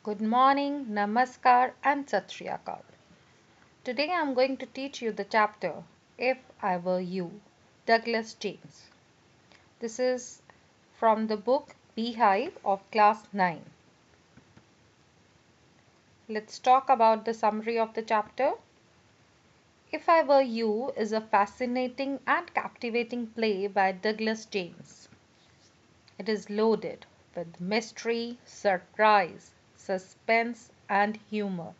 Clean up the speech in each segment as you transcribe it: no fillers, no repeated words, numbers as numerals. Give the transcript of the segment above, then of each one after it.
Good morning, Namaskar and Sat Shri Akal. Today I am going to teach you the chapter If I Were You, Douglas James. This is from the book Beehive of Class 9. Let's talk about the summary of the chapter. If I Were You is a fascinating and captivating play by Douglas James. It is loaded with mystery, surprise, suspense, and humor.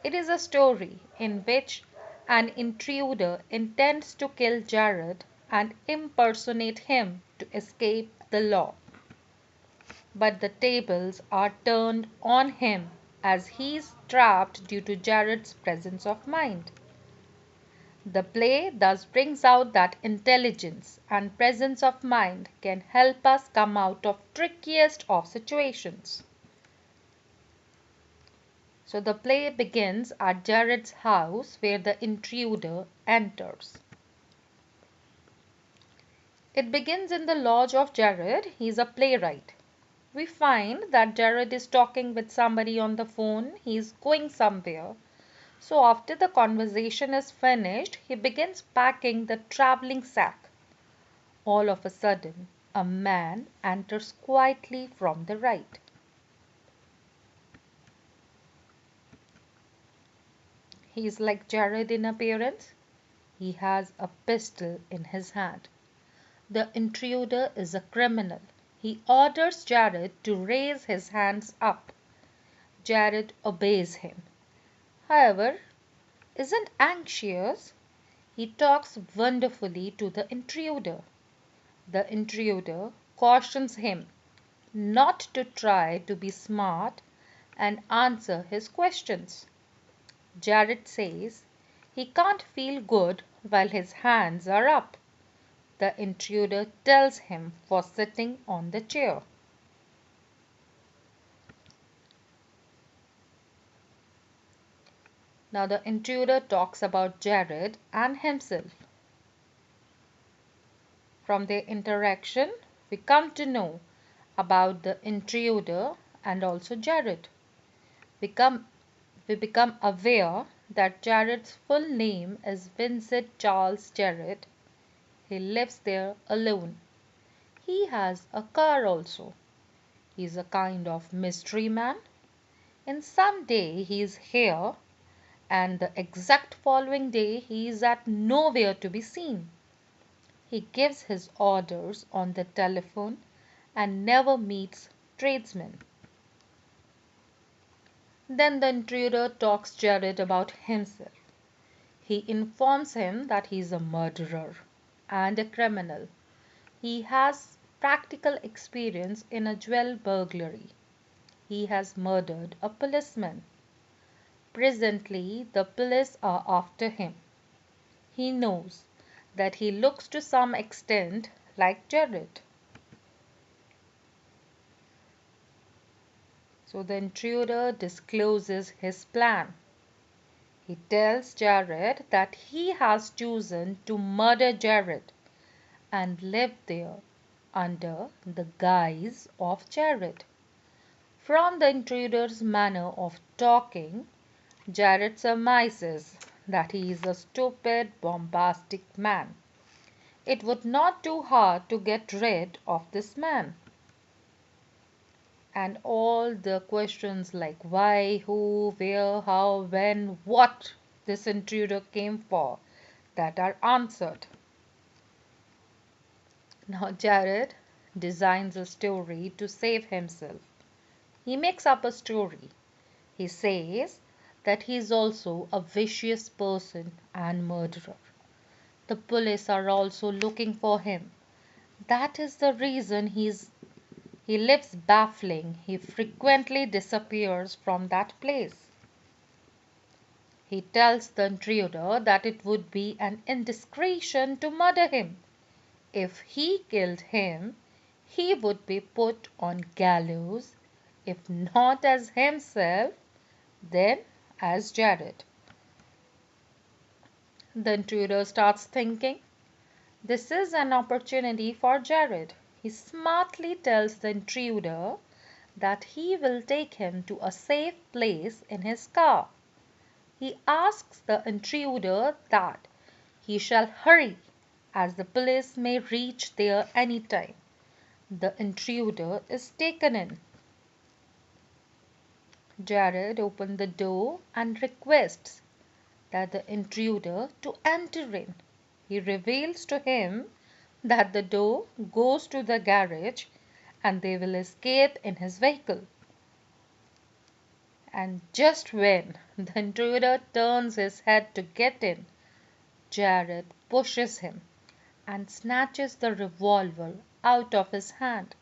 It is a story in which an intruder intends to kill Jared and impersonate him to escape the law. But the tables are turned on him as he is trapped due to Jared's presence of mind. The play thus brings out that intelligence and presence of mind can help us come out of trickiest of situations. So the play begins at Jared's house where the intruder enters. It begins in the lodge of Jared. He is a playwright. We find that Jared is talking with somebody on the phone. He is going somewhere. So after the conversation is finished, he begins packing the traveling sack. All of a sudden, a man enters quietly from the right. He is like Jared in appearance. He has a pistol in his hand. The intruder is a criminal. He orders Jared to raise his hands up. Jared obeys him. However, isn't anxious. He talks wonderfully to the intruder. The intruder cautions him not to try to be smart and answer his questions. Jared says he can't feel good while his hands are up. The intruder tells him for sitting on the chair. Now the intruder talks about Jared and himself. From their interaction, we come to know about the intruder and also Jared. We become aware that Jared's full name is Vincent Charles Jared. He lives there alone. He has a car also. He is a kind of mystery man. In some day he is here, and the exact following day he is at nowhere to be seen. He gives his orders on the telephone and never meets tradesmen. Then the intruder talks Jared about himself. He informs him that he is a murderer and a criminal. He has practical experience in a jewel burglary. He has murdered a policeman. Presently, the police are after him. He knows that he looks to some extent like Jared. So the intruder discloses his plan. He tells Jared that he has chosen to murder Jared and live there under the guise of Jared. From the intruder's manner of talking, Jared surmises that he is a stupid, bombastic man. It would not do hard to get rid of this man. And all the questions like why, who, where, how, when, what this intruder came for that are answered. Now Jared designs a story to save himself. He makes up a story. He says that he is also a vicious person and murderer. The police are also looking for him. That is the reason he lives baffling. He frequently disappears from that place. He tells the intruder that it would be an indiscretion to murder him. If he killed him, he would be put on gallows, if not as himself, then as Jared. The intruder starts thinking, this is an opportunity for Jared. He smartly tells the intruder that he will take him to a safe place in his car. He asks the intruder that he shall hurry, as the police may reach there any time. The intruder is taken in. Jared opens the door and requests that the intruder to enter in. He reveals to him that the door goes to the garage and they will escape in his vehicle. And just when the intruder turns his head to get in, Jared pushes him and snatches the revolver out of his hand.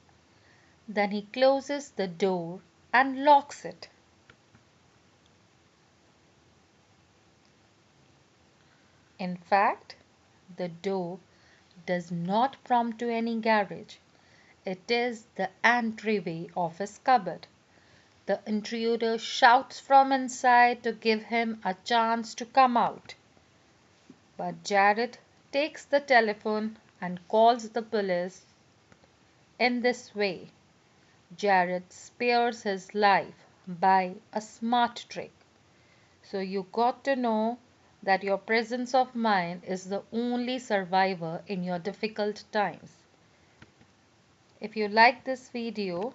Then he closes the door and locks it. In fact, the door does not prompt to any garage. It is the entryway of his cupboard. The intruder shouts from inside to give him a chance to come out. But Jared takes the telephone and calls the police. In this way, Jared spares his life by a smart trick. So you got to know that your presence of mind is the only survivor in your difficult times. If you like this video,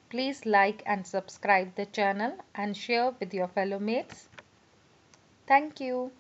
please like and subscribe the channel and share with your fellow mates. Thank you.